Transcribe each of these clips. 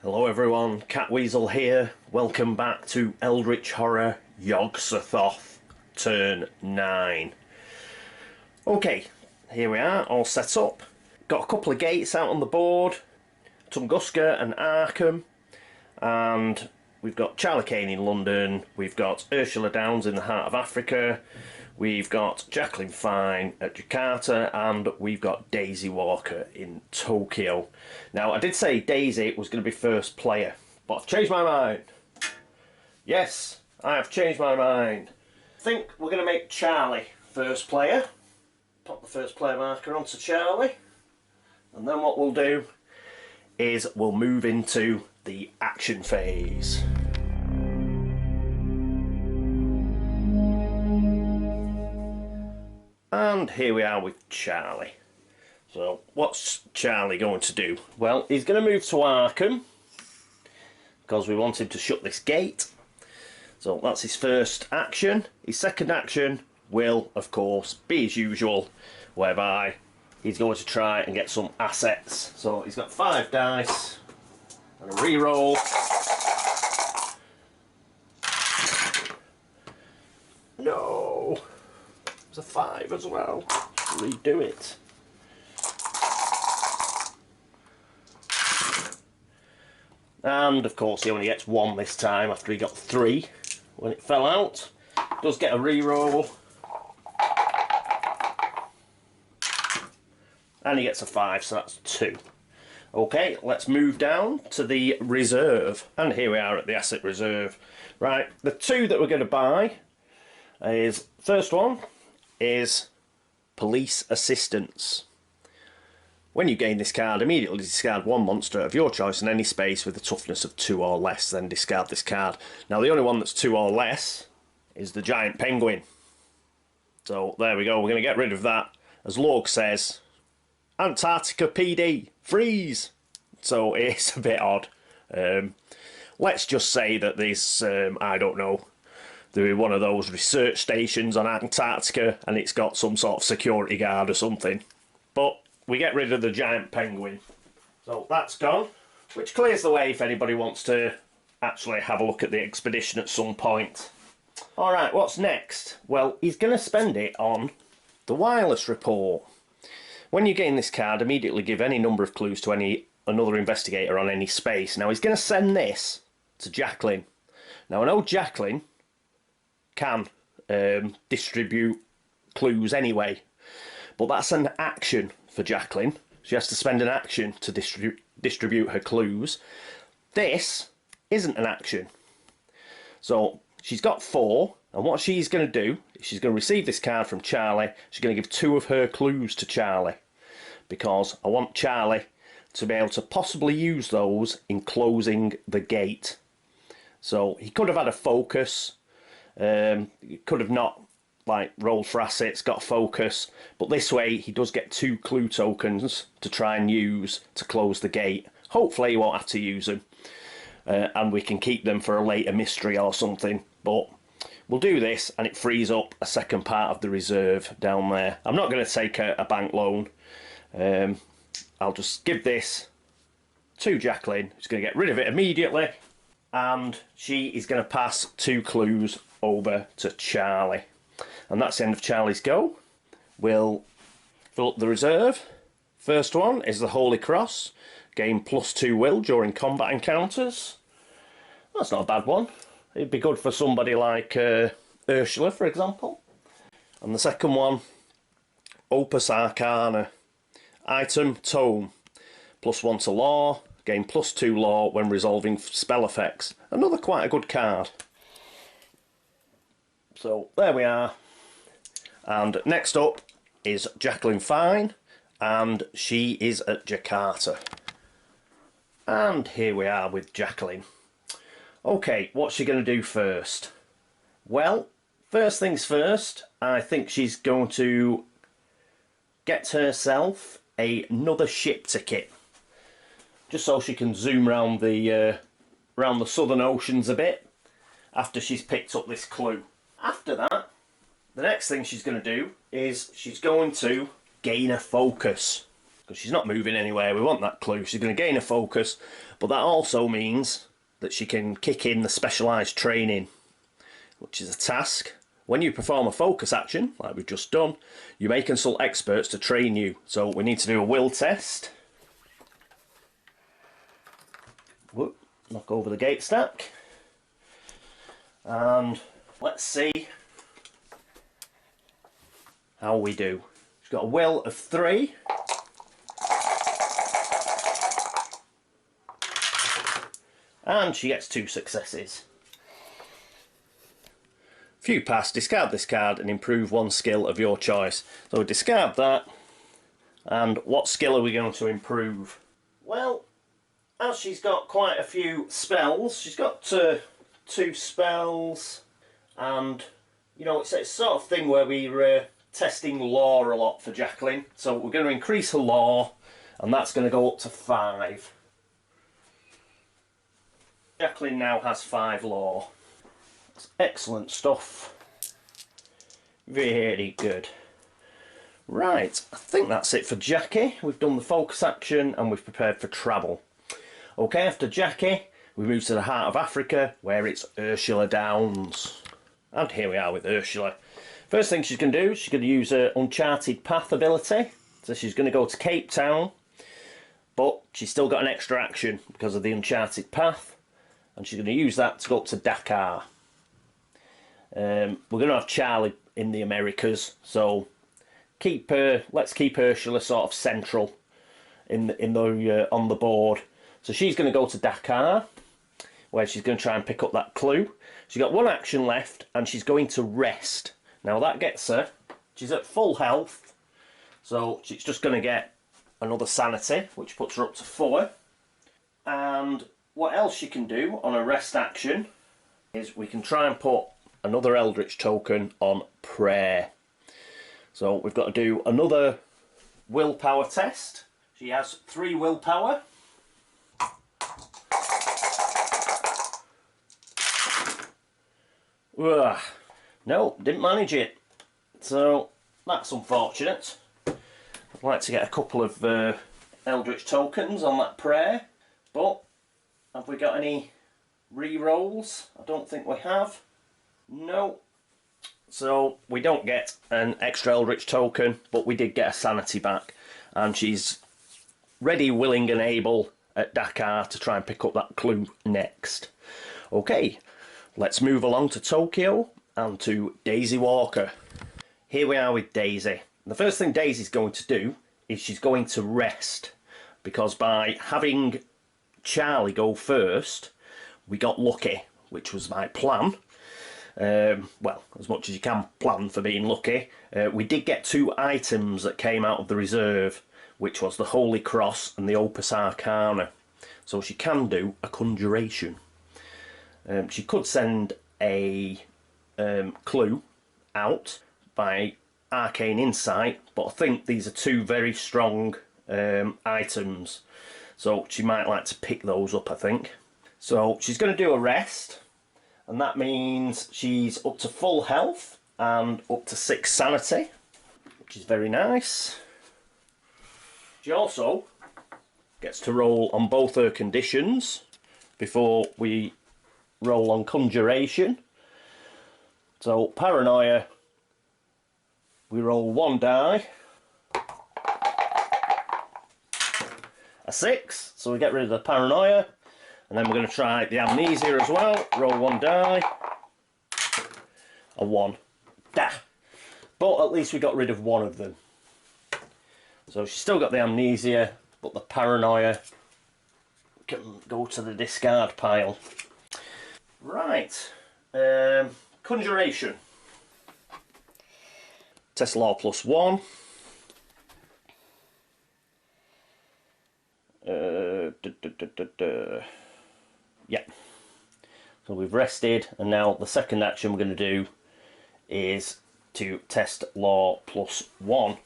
Hello everyone, Catweazle here. Welcome back to Eldritch Horror Yog-Sothoth, turn 9. Okay, here we are, all set up. Got a couple of gates out on the board, Tunguska and Arkham, and we've got Charlie Kane in London, we've got Ursula Downs in the heart of Africa, we've got Jacqueline Fine at Jakarta, and we've got Daisy Walker in Tokyo. Now, I did say Daisy was going to be first player, but I've changed my mind. Yes, I have changed my mind. I think we're going to make Charlie first player. Pop the first player marker onto Charlie. And then what we'll do is we'll move into the action phase. And here we are with Charlie. So, what's Charlie going to do? Well, he's going to move to Arkham, because we want him to shut this gate. So, that's his first action. His second action will, of course, be as usual, whereby he's going to try and get some assets. So, he's got 5 dice, and a reroll. No! There's a 5 as well. Redo it. And of course he only gets 1 this time after he got 3 when it fell out. Does get a reroll. And he gets a 5, so that's 2. Okay, let's move down to the reserve. And here we are at the asset reserve. Right, the 2 that we're going to buy is, first one is police assistance. When you gain this card, immediately discard 1 monster of your choice in any space with a toughness of 2 or less, then discard this card. Now the only one that's 2 or less is the giant penguin. So there we go, we're going to get rid of that. As Log says, Antarctica PD, freeze! So it's a bit odd. Let's just say that this, I don't know, they're one of those research stations on Antarctica and it's got some sort of security guard or something. But we get rid of the giant penguin. So that's gone, which clears the way if anybody wants to actually have a look at the expedition at some point. Alright, what's next? Well, he's going to spend it on the wireless report. When you gain this card, immediately give any number of clues to another investigator on any space. Now, he's going to send this to Jacqueline. Now, I know Jacqueline can distribute clues anyway, but that's an action for Jacqueline. She has to spend an action to distribute her clues. This isn't an action. So she's got 4, and what she's going to do is she's going to receive this card from Charlie. She's going to give 2 of her clues to Charlie, because I want Charlie to be able to possibly use those in closing the gate. So he could have had a focus, he could have not rolled for assets, got focus, but this way he does get 2 clue tokens to try and use to close the gate. Hopefully he won't have to use them, and we can keep them for a later mystery or something, but we'll do this and it frees up a second part of the reserve down there. I'm not going to take a bank loan. I'll just give this to Jacqueline, who's going to get rid of it immediately, and she is going to pass 2 clues over to Charlie. And that's the end of Charlie's go. We'll fill up the reserve. First one is the Holy Cross. Gain +2 will during combat encounters. That's not a bad one. It'd be good for somebody like Ursula, for example. And the second one, Opus Arcana. Item, tome. +1 to law. Gain +2 law when resolving spell effects. Another quite a good card. So there we are. And next up is Jacqueline Fine, and she is at Jakarta. And here we are with Jacqueline. Okay, what's she going to do first? Well, first things first, I think she's going to get herself another ship ticket, just so she can zoom round the southern oceans a bit after she's picked up this clue. After that, the next thing she's going to do is she's going to gain a focus. because she's not moving anywhere. We want that clue. She's going to gain a focus, but that also means that she can kick in the specialised training, which is a task. When you perform a focus action, like we've just done, you may consult experts to train you. So we need to do a will test. Whoop, knock over the gate stack. And let's see how we do. She's got a will of 3. And she gets 2 successes. If you pass, discard this card and improve 1 skill of your choice. So discard that. And what skill are we going to improve? Well, as she's got quite a few spells, she's got 2 spells, and you know, it's sort of thing where we're testing lore a lot for Jacqueline. So we're going to increase her lore, and that's going to go up to 5. Jacqueline now has 5 lore. That's excellent stuff. Very good. Right, I think that's it for Jackie. We've done the focus action and we've prepared for travel. Okay, after Jackie, we move to the heart of Africa, where it's Ursula Downs. And here we are with Ursula. First thing she's going to do, she's going to use her Uncharted Path ability. So she's going to go to Cape Town, but she's still got an extra action because of the Uncharted Path. And she's going to use that to go up to Dakar. We're going to have Charlie in the Americas, so let's keep Ursula sort of central on the board. So she's going to go to Dakar, where she's going to try and pick up that clue. She's got 1 action left, and she's going to rest. Now that gets her, she's at full health, so she's just going to get another sanity, which puts her up to 4. And what else she can do on a rest action is we can try and put another Eldritch token on prayer. So we've got to do another willpower test. She has 3 willpower. Ugh. No, didn't manage it. So that's unfortunate. I'd like to get a couple of Eldritch tokens on that prayer, but have we got any re-rolls? I don't think we have. No. So we don't get an extra Eldritch token, but we did get a sanity back, and she's ready, willing and able at Dakar to try and pick up that clue next. Okay, let's move along to Tokyo and to Daisy Walker. Here we are with Daisy. The first thing Daisy's going to do is she's going to rest, because by having Charlie go first, we got lucky, which was my plan. Well, as much as you can plan for being lucky. We did get 2 items that came out of the reserve, which was the Holy Cross and the Opus Arcana. So she can do a conjuration. She could send a clue out by Arcane Insight, but I think these are 2 very strong items. So she might like to pick those up, I think. So she's going to do a rest. And that means she's up to full health and up to 6 sanity, which is very nice. She also gets to roll on both her conditions before we roll on conjuration. So paranoia, we roll 1 die, a 6, so we get rid of the paranoia. And then we're going to try the amnesia as well. Roll 1 die. A 1. Da! But at least we got rid of 1 of them. So she's still got the amnesia, but the paranoia can go to the discard pile. Right. Conjuration. Test law +1. Yeah. So we've rested, and now the second action we're going to do is to test law +1.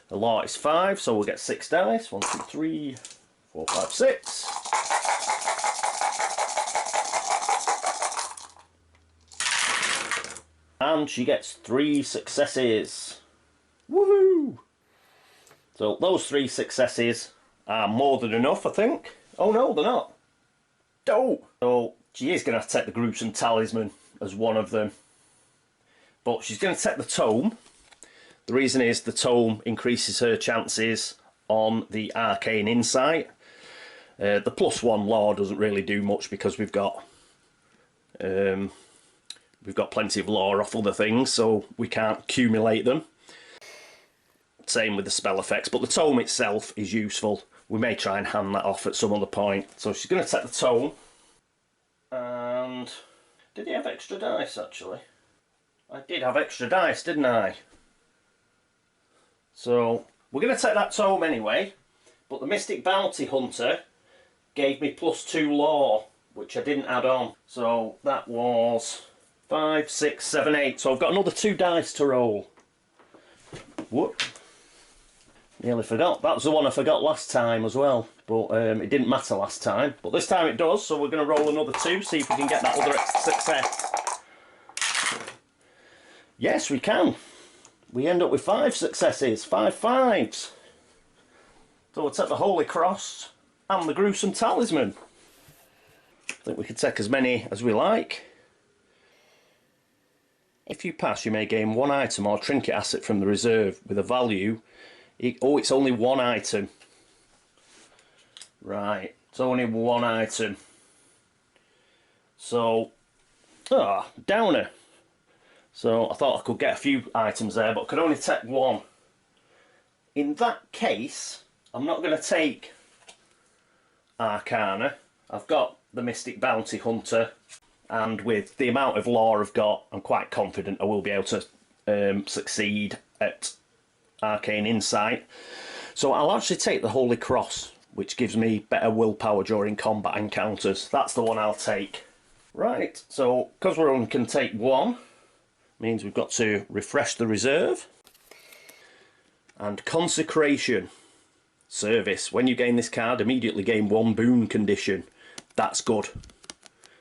The law is 5, so we'll get 6 dice. 1, 2, 3, 4, 5, 6. And she gets 3 successes. Woohoo! So those 3 successes are more than enough, I think. Oh no, they're not. Oh! So she is going to have to take the gruesome talisman as one of them. But she's going to take the tome. The reason is the tome increases her chances on the arcane insight. The +1 law doesn't really do much because we've got plenty of law off other things, so we can't accumulate them. Same with the spell effects, but the tome itself is useful. We may try and hand that off at some other point. So she's going to take the tome. And did he have extra dice actually? I did have extra dice, didn't I? So we're going to take that tome anyway, but the Mystic Bounty Hunter gave me +2 law, which I didn't add on. So that was 5, 6, 7, 8. So I've got another 2 dice to roll. Whoop. Nearly forgot. That was the one I forgot last time as well. But it didn't matter last time. But this time it does, so we're going to roll another 2, see if we can get that other success. Yes, we can. We end up with 5 successes. 5 5s. So we'll take the Holy Cross and the gruesome talisman. I think we can take as many as we like. If you pass, you may gain 1 item or trinket asset from the reserve with a value. Oh, it's only 1 item. Right, it's only 1 item. So, downer. So I thought I could get a few items there, but I could only take 1. In that case, I'm not going to take Arcana. I've got the Mystic Bounty Hunter, and with the amount of law I've got, I'm quite confident I will be able to succeed at Arcane Insight. So I'll actually take the Holy Cross, which gives me better willpower during combat encounters. That's the one I'll take. Right, so because we only can take 1, means we've got to refresh the reserve. And Consecration. Service. When you gain this card, immediately gain 1 boon condition. That's good,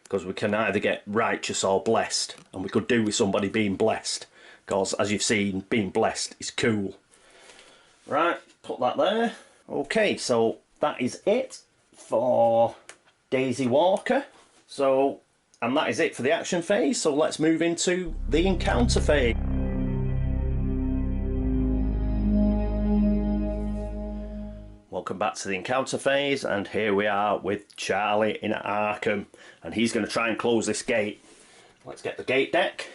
because we can either get righteous or blessed, and we could do with somebody being blessed, because as you've seen, being blessed is cool. Right, put that there. Okay, so that is it for Daisy Walker. So, and that is it for the action phase, so let's move into the encounter phase. Welcome back to the encounter phase, and here we are with Charlie in Arkham, and he's going to try and close this gate. Let's get the gate deck.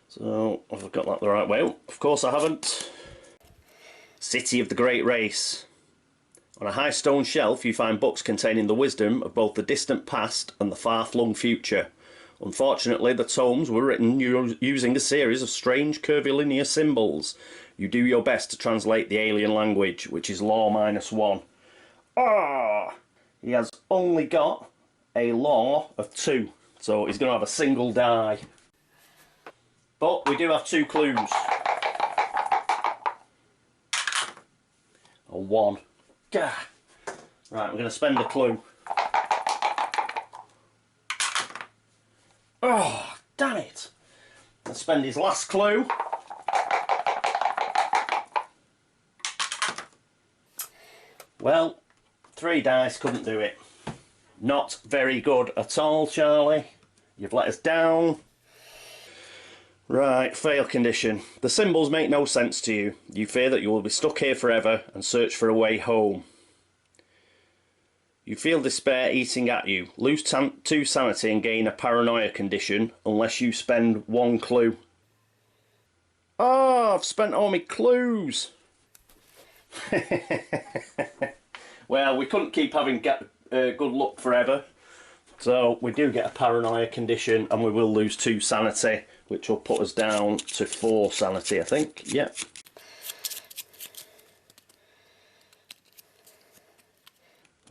So, have I got that the right way? Oh, of course I haven't. City of the Great Race. On a high stone shelf you find books containing the wisdom of both the distant past and the far-flung future. Unfortunately, the tomes were written using a series of strange curvilinear symbols. You do your best to translate the alien language, which is law -1. Ah! He has only got a law of 2, so he's going to have a single die. But we do have 2 clues. A 1. Gah. Right, we're going to spend a clue. Oh, damn it! Let's spend his last clue. Well, 3 dice couldn't do it. Not very good at all, Charlie. You've let us down. Right, fail condition. The symbols make no sense to you. You fear that you will be stuck here forever and search for a way home. You feel despair eating at you. Lose 2 sanity and gain a paranoia condition unless you spend 1 clue. Oh, I've spent all my clues. Well, we couldn't keep having good luck forever. So we do get a paranoia condition, and we will lose 2 sanity, which will put us down to 4 sanity, I think. Yep.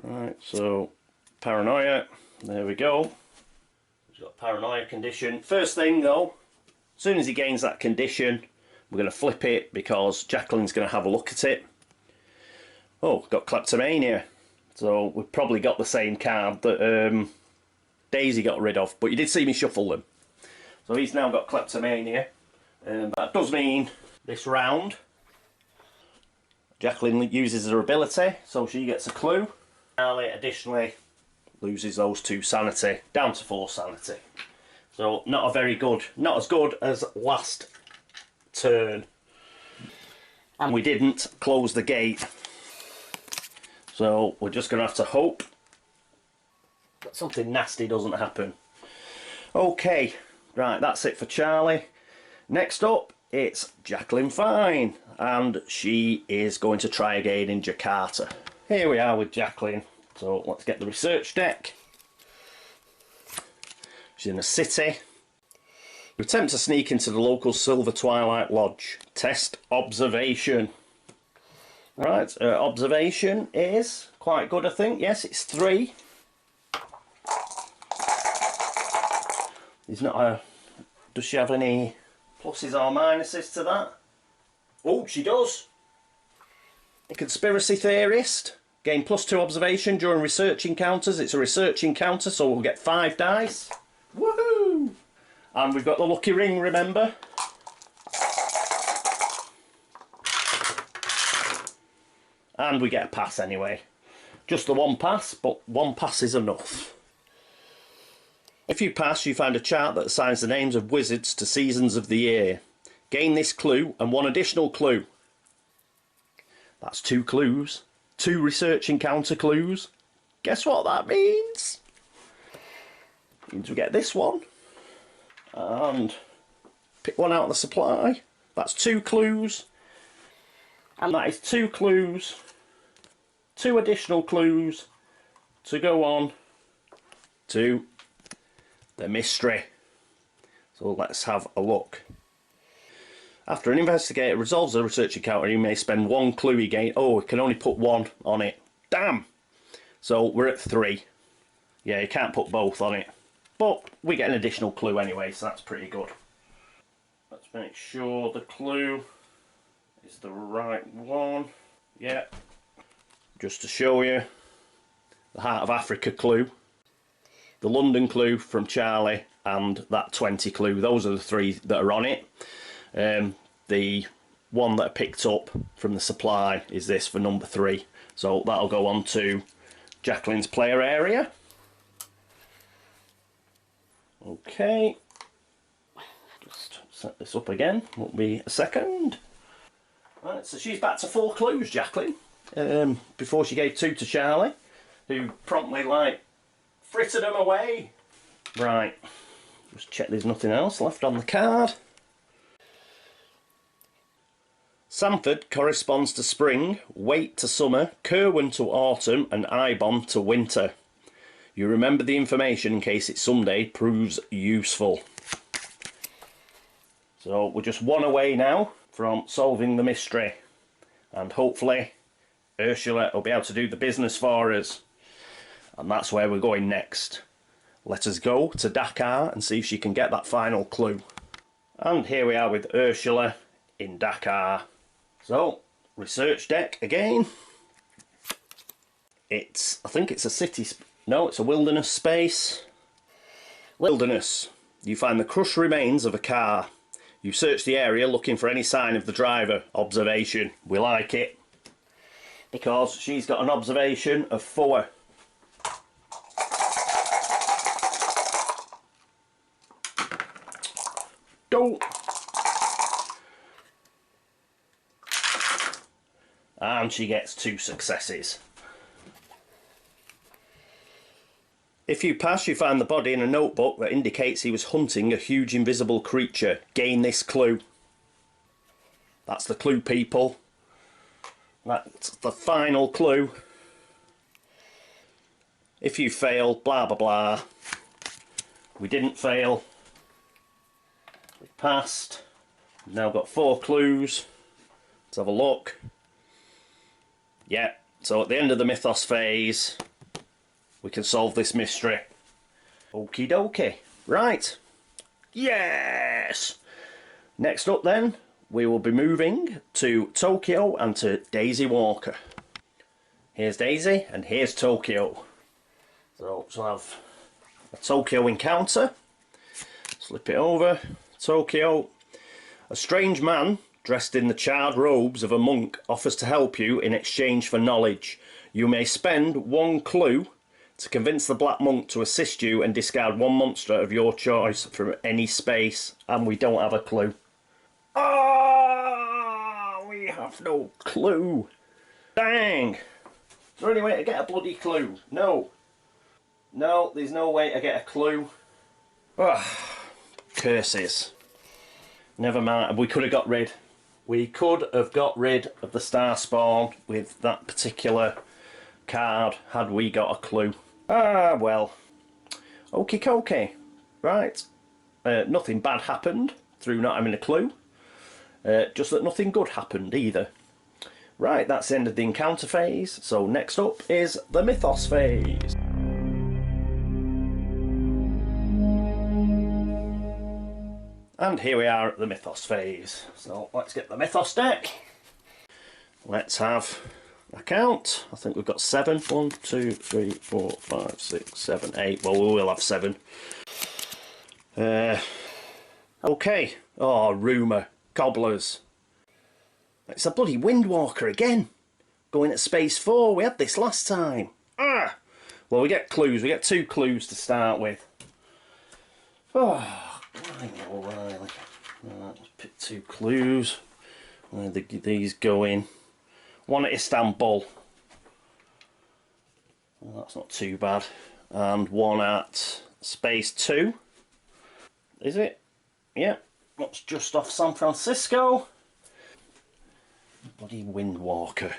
Right, so paranoia, there we go. He's got a paranoia condition. First thing though, as soon as he gains that condition, we're going to flip it because Jacqueline's going to have a look at it. Oh, got kleptomania. So we've probably got the same card that Daisy got rid of, but you did see me shuffle them. So he's now got kleptomania, and that does mean this round Jacqueline uses her ability, so she gets a clue. Charlie additionally loses those 2 sanity, down to 4 sanity. So not as good as last turn. And we didn't close the gate. So we're just going to have to hope that something nasty doesn't happen. Okay, right, that's it for Charlie. Next up, it's Jacqueline Fine, and she is going to try again in Jakarta. Here we are with Jacqueline. So let's get the research deck. She's in a city. You attempt to sneak into the local Silver Twilight Lodge. Test observation. Right, observation is quite good, I think. Yes, it's 3. He's not a... Does she have any pluses or minuses to that? Oh, she does. A conspiracy theorist. Gain +2 observation during research encounters. It's a research encounter, so we'll get 5 dice. Woohoo! And we've got the lucky ring, remember? And we get a pass anyway. Just the 1 pass, but 1 pass is enough. If you pass, you find a chart that assigns the names of wizards to seasons of the year. Gain this clue and 1 additional clue. That's 2 clues. 2 research encounter clues. Guess what that means? It means we get this one. And pick one out of the supply. That's 2 clues. And that is 2 clues. 2 additional clues to go on to the mystery. So let's have a look. After an investigator resolves a research encounter, you may spend 1 clue he gained. Oh, we can only put 1 on it. Damn! So we're at 3. Yeah, you can't put both on it. But we get an additional clue anyway, so that's pretty good. Let's make sure the clue is the right one. Yeah. Just to show you, the Heart of Africa clue, the London clue from Charlie, and that 20 clue. Those are the 3 that are on it. The one that I picked up from the supply is this for number 3. So that'll go on to Jacqueline's player area. Okay. Just set this up again. Won't be a second. Right, so she's back to 4 clues, Jacqueline. Before she gave 2 to Charlie, who promptly, frittered them away. Right. Just check there's nothing else left on the card. Sanford corresponds to spring, Waite to summer, Kerwin to autumn, and Ibon to winter. You remember the information in case it someday proves useful. So we're just 1 away now from solving the mystery. And hopefully Ursula will be able to do the business for us. And that's where we're going next. Let us go to Dakar and see if she can get that final clue. And here we are with Ursula in Dakar. So, research deck again. I think it's a city, no, it's a wilderness space. Wilderness. You find the crushed remains of a car. You search the area looking for any sign of the driver. Observation. We like it. Because she's got an observation of 4. Don't. And she gets 2 successes. If you pass, you find the body in a notebook that indicates he was hunting a huge invisible creature. Gain this clue. That's the clue, people. That's the final clue. If you fail, blah blah blah. We didn't fail. We passed. We've now got 4 clues. Let's have a look. Yeah, so at the end of the mythos phase, we can solve this mystery. Okie dokie. Right. Yes! Next up then, we will be moving to Tokyo and to Daisy Walker. Here's Daisy and here's Tokyo. So we'll have a Tokyo encounter. Slip it over. Tokyo. A strange man dressed in the charred robes of a monk, offers to help you in exchange for knowledge. You may spend 1 clue to convince the black monk to assist you and discard 1 monster of your choice from any space. And we don't have a clue. Ah, we have no clue. Dang. Is there any way to get a bloody clue? No. No, there's no way to get a clue. Ah, curses. Never mind. We could have got rid. We could have got rid of the Star Spawn with that particular card had we got a clue. Ah, well. Okie dokie. Right. Nothing bad happened through not having a clue. Just that nothing good happened either. Right, that's the end of the encounter phase. So next up is the mythos phase. And here we are at the mythos phase. So let's get the mythos deck. Let's have a count. I think we've got 7. 1, 2, 3, 4, 5, 6, 7, 8. Well, we will have 7. Okay. Oh, rumour. Cobblers. It's a bloody Windwalker again. Going at space 4. We had this last time. Ah! Well, we get clues. We get 2 clues to start with. Oh, O'Reilly. Right, let's pick 2 clues. Where these go in. 1 at Istanbul. Well, that's not too bad. And 1 at space 2. Is it? Yeah. That's just off San Francisco. Bloody Windwalker.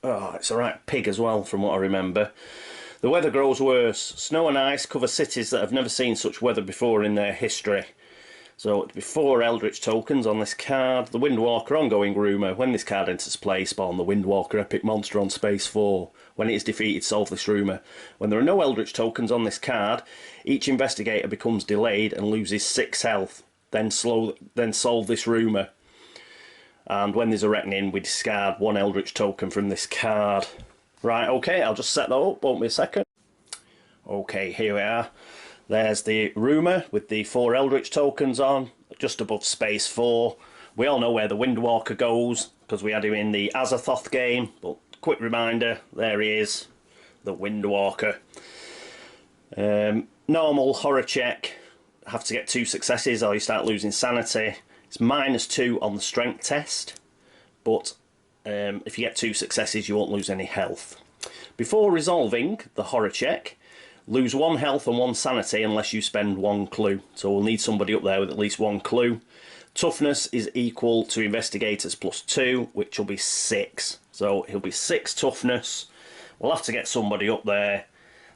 Oh, it's a right pig as well, from what I remember. The weather grows worse. Snow and ice cover cities that have never seen such weather before in their history. So, before Eldritch tokens on this card, the Windwalker ongoing rumour. When this card enters play, spawn the Windwalker epic monster on space 4. When it is defeated, solve this rumour. When there are no Eldritch tokens on this card, each investigator becomes delayed and loses 6 health. Then solve this rumour. And when there's a reckoning, we discard 1 Eldritch token from this card. Right, okay, I'll just set that up, won't be a second. Okay, here we are. There's the rumour with the 4 Eldritch tokens on, just above space 4. We all know where the Windwalker goes, because we had him in the Yog-Sothoth game, but quick reminder, there he is, the Windwalker. Normal horror check, have to get 2 successes or you start losing sanity. It's -2 on the strength test, but if you get 2 successes you won't lose any health. Before resolving the horror check, lose 1 health and 1 sanity unless you spend 1 clue. So we'll need somebody up there with at least 1 clue. Toughness is equal to investigators +2, which will be 6. So he'll be 6 toughness. We'll have to get somebody up there.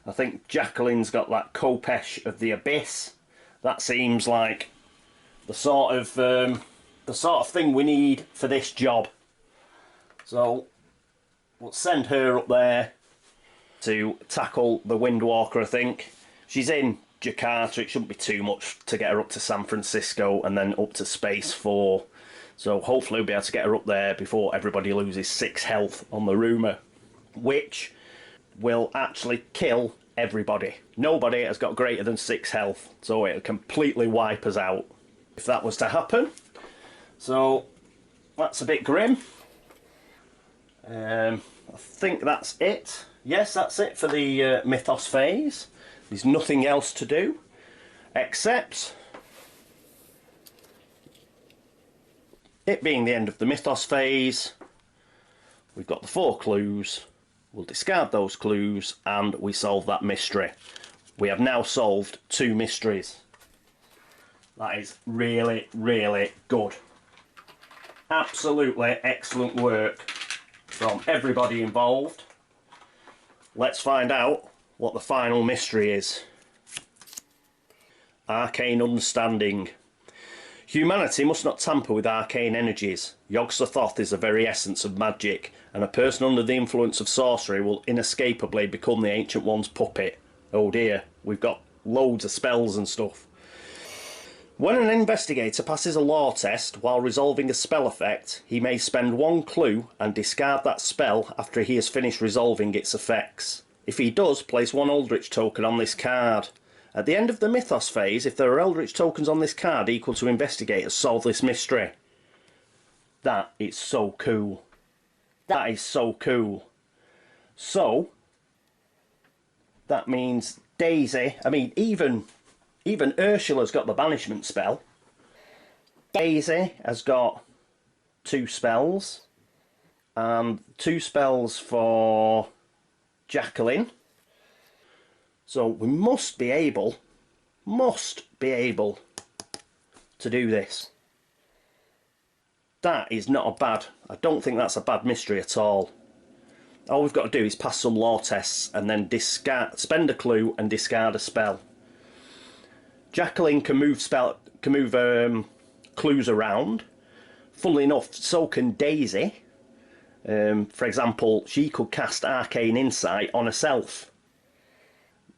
I think Jacqueline's got that Kopesh of the Abyss. That seems like the sort of thing we need for this job. So we'll send her up there to tackle the Windwalker, I think. She's in Jakarta, it shouldn't be too much to get her up to San Francisco and then up to space 4. So hopefully we'll be able to get her up there before everybody loses 6 health on the rumour, which will actually kill everybody. Nobody has got greater than 6 health, so it'll completely wipe us out if that was to happen. So that's a bit grim. I think that's it. Yes, that's it for the mythos phase. There's nothing else to do except it being the end of the mythos phase. We've got the 4 clues. We'll discard those clues and we solve that mystery. We have now solved 2 mysteries. That is really, really good. Absolutely excellent work from everybody involved. Let's find out what the final mystery is. Arcane understanding. Humanity must not tamper with arcane energies. Yog-Sothoth is the very essence of magic, and a person under the influence of sorcery will inescapably become the Ancient One's puppet. Oh dear, we've got loads of spells and stuff. When an investigator passes a lore test while resolving a spell effect, he may spend 1 clue and discard that spell after he has finished resolving its effects. If he does, place 1 Eldritch token on this card. At the end of the mythos phase, if there are Eldritch tokens on this card equal to investigators, solve this mystery. That is so cool. That is so cool. So, that means Daisy, I mean, even Ursula's got the banishment spell. Daisy has got 2 spells. And 2 spells for Jacqueline. So we must be able to do this. That is not a bad, I don't think that's a bad mystery at all. All we've got to do is pass some lore tests and then spend a clue and discard a spell. Jacqueline can move clues around. Funnily enough, so can Daisy. For example, she could cast Arcane Insight on herself,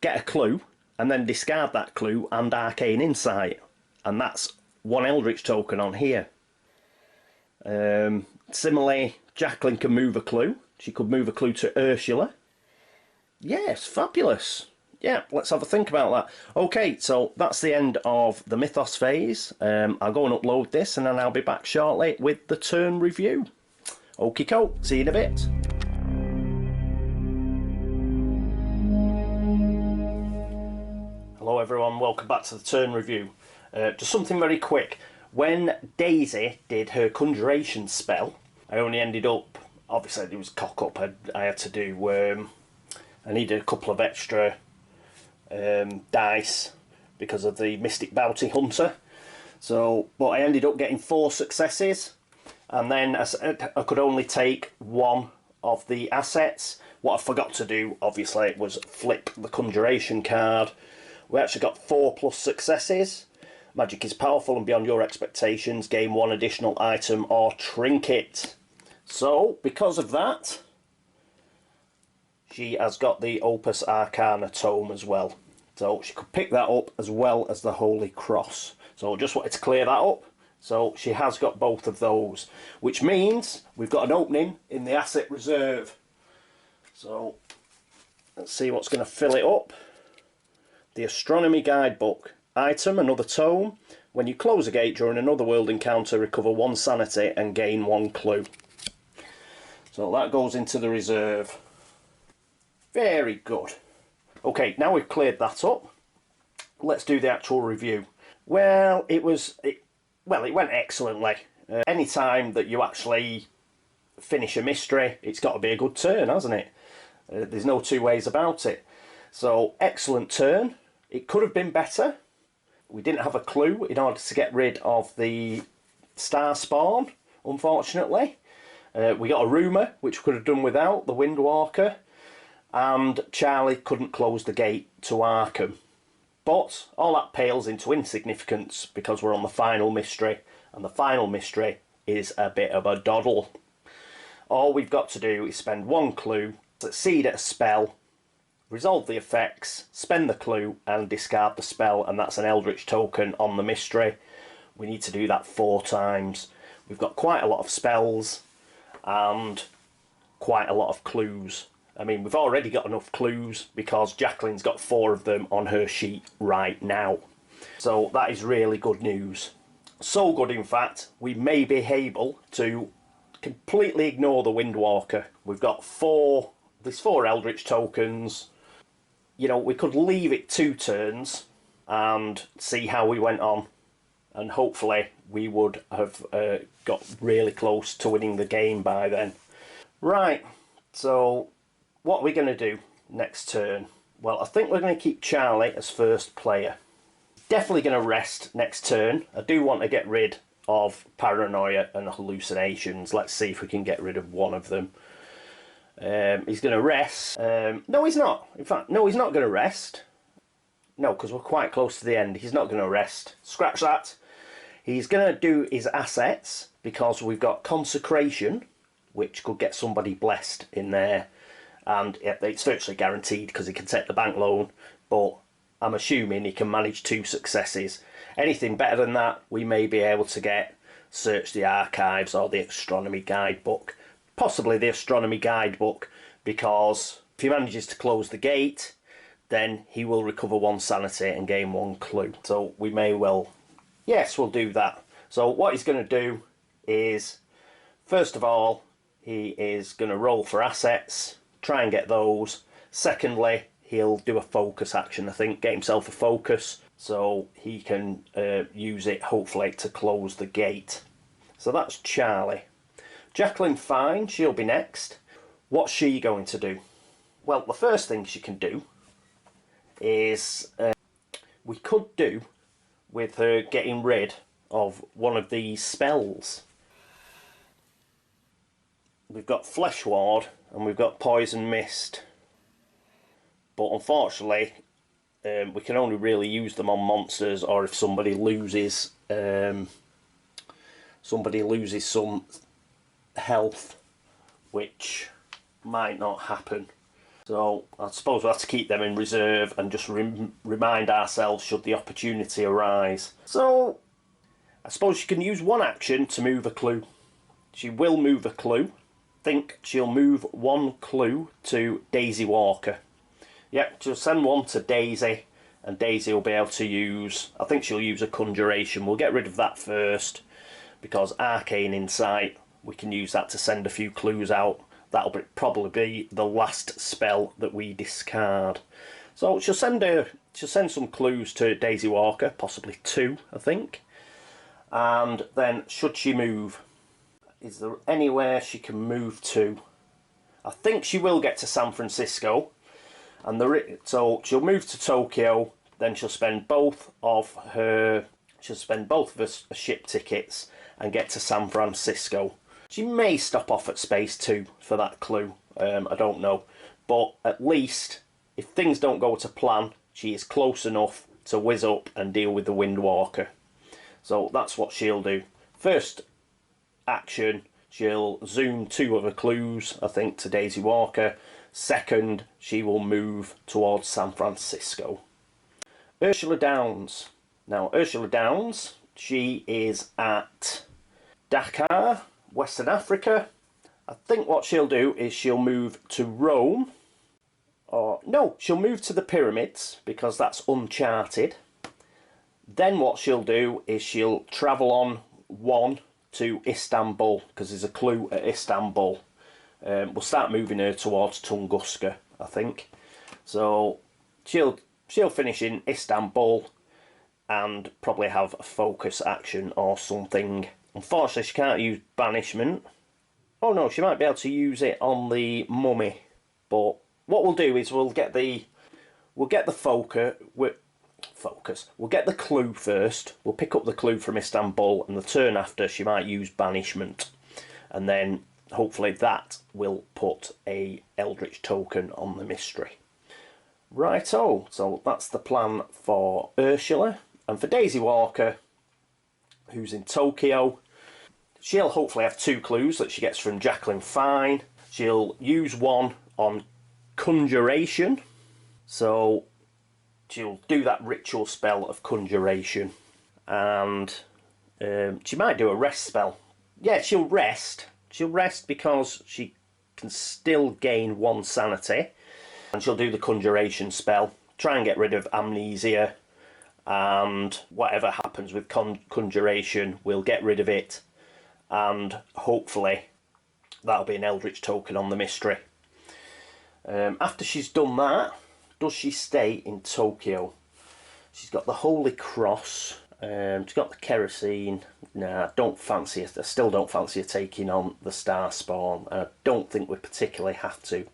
get a clue, and then discard that clue and Arcane Insight. And that's 1 Eldritch token on here. Similarly, Jacqueline can move a clue. She could move a clue to Ursula. Yes, fabulous. Yeah, let's have a think about that. Okay, so that's the end of the Mythos phase. I'll go and upload this and then I'll be back shortly with the turn review. Okie doke, see you in a bit. Hello everyone, welcome back to the turn review. Just something very quick. When Daisy did her conjuration spell, I only ended up, obviously it was cock up, I had to do, I needed a couple of extra dice because of the Mystic Bounty Hunter. So, but I ended up getting 4 successes. And then I could only take 1 of the assets. What I forgot to do, obviously, was flip the conjuration card. We actually got 4+ successes. Magic is powerful and beyond your expectations. Gain 1 additional item or trinket. So, because of that, she has got the Opus Arcana tome as well. So she could pick that up as well as the Holy Cross. So just wanted to clear that up. So she has got both of those, which means we've got an opening in the asset reserve. So let's see what's going to fill it up. The Astronomy Guidebook. Item, another tome. When you close a gate during another world encounter, recover 1 sanity and gain 1 clue. So that goes into the reserve. Very good. Okay, now we've cleared that up, let's do the actual review. Well, it went excellently. Any time that you actually finish a mystery, it's got to be a good turn, hasn't it? There's no 2 ways about it. So, excellent turn. It could have been better. We didn't have a clue in order to get rid of the star spawn, unfortunately. We got a rumour, which we could have done without, the Windwalker. And Charlie couldn't close the gate to Arkham. But all that pales into insignificance because we're on the final mystery, and the final mystery is a bit of a doddle. All we've got to do is spend 1 clue, succeed at a spell, resolve the effects, spend the clue and discard the spell, and that's an Eldritch token on the mystery. We need to do that 4 times. We've got quite a lot of spells and quite a lot of clues. I mean, we've already got enough clues because Jacqueline's got 4 of them on her sheet right now. So that is really good news. So good, in fact, we may be able to completely ignore the Windwalker. We've got 4, there's 4 Eldritch tokens. You know, we could leave it 2 turns and see how we went on. And hopefully we would have got really close to winning the game by then. Right, so what are we going to do next turn? Well, I think we're going to keep Charlie as first player. Definitely going to rest next turn. I do want to get rid of paranoia and hallucinations. Let's see if we can get rid of one of them. He's going to rest. No, he's not. In fact, no, he's not going to rest. No, because we're quite close to the end. He's not going to rest. Scratch that. He's going to do his assets because we've got Consecration, which could get somebody blessed in there. And it's virtually guaranteed because he can take the bank loan. But I'm assuming he can manage 2 successes. Anything better than that, we may be able to get Search the Archives or the Astronomy Guidebook. Possibly the Astronomy Guidebook, because if he manages to close the gate, then he will recover 1 sanity and gain 1 clue. So we may well, yes, we'll do that. So what he's going to do is First of all, he is going to roll for assets, try and get those. Secondly, he'll do a focus action, I think, get himself a focus so he can use it, hopefully, to close the gate. So that's Charlie. Jacqueline Fine, she'll be next. What's she going to do? Well, the first thing she can do is we could do with her getting rid of one of these spells. We've got Flesh Ward and we've got Poison Mist, but unfortunately we can only really use them on monsters, or if somebody loses some health, which might not happen. So I suppose we'll have to keep them in reserve and just remind ourselves should the opportunity arise. So I suppose she can use one action to move a clue. She will move a clue. I think she'll move one clue to Daisy Walker. Yep, she'll send one to Daisy, and Daisy will be able to use, I think she'll use a conjuration. We'll get rid of that first, because Arcane Insight, we can use that to send a few clues out. That'll probably be the last spell that we discard. So she'll send some clues to Daisy Walker, possibly 2, I think. And then should she move? Is there anywhere she can move to? I think she will get to San Francisco, and so she'll move to Tokyo. Then she'll spend both of her ship tickets and get to San Francisco. She may stop off at Space 2 for that clue. I don't know, but at least if things don't go to plan, she is close enough to whiz up and deal with the Windwalker. So that's what she'll do. First action, she'll zoom 2 of her clues, I think, to Daisy Walker. Second, she will move towards San Francisco. Ursula Downs. Now, Ursula Downs, she is at Dakar, Western Africa. I think what she'll do is she'll move to Rome. Or, no, she'll move to the pyramids, because that's uncharted. Then what she'll do is she'll travel on 1 to Istanbul, because there's a clue at Istanbul. We'll start moving her towards Tunguska, I think. So she'll finish in Istanbul and probably have a focus action or something. Unfortunately, she can't use banishment. Oh no, she might be able to use it on the mummy. But what we'll do is we'll get the focus. We'll get the clue first. We'll pick up the clue from Istanbul, and the turn after she might use banishment, and then hopefully that will put a Eldritch token on the mystery. Righto, so that's the plan for Ursula. And for Daisy Walker, who's in Tokyo, she'll hopefully have 2 clues that she gets from Jacqueline Fine. She'll use one on conjuration, so she'll do that ritual spell of conjuration, and she might do a rest spell. Yeah, she'll rest. She'll rest because she can still gain 1 sanity, and she'll do the conjuration spell, try and get rid of amnesia, and whatever happens with conjuration, we'll get rid of it, and hopefully that'll be an Eldritch token on the mystery. After she's done that, does she stay in Tokyo? She's got the Holy Cross, she's got the kerosene. Nah, I don't fancy it. I still don't fancy her taking on the Star Spawn, and I don't think we particularly have to.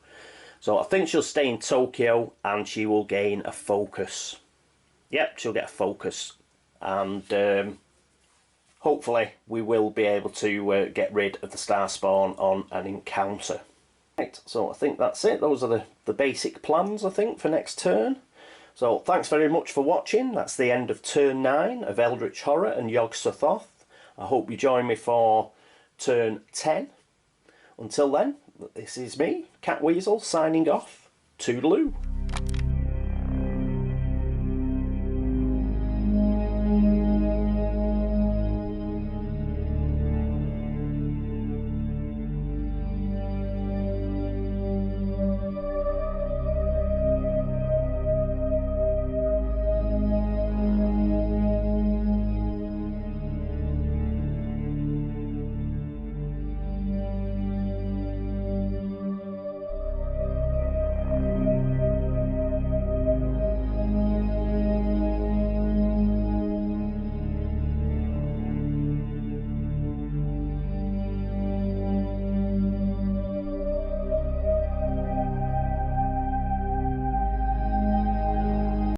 So I think she'll stay in Tokyo, and she will gain a focus. Yep, she'll get a focus, and hopefully we will be able to get rid of the Star Spawn on an encounter. Right, so I think that's it. Those are the basic plans, I think, for next turn. So thanks very much for watching. That's the end of turn 9 of Eldritch Horror and Yog-Sothoth. I hope you join me for turn 10. Until then, this is me, Catweazle, signing off. Toodaloo.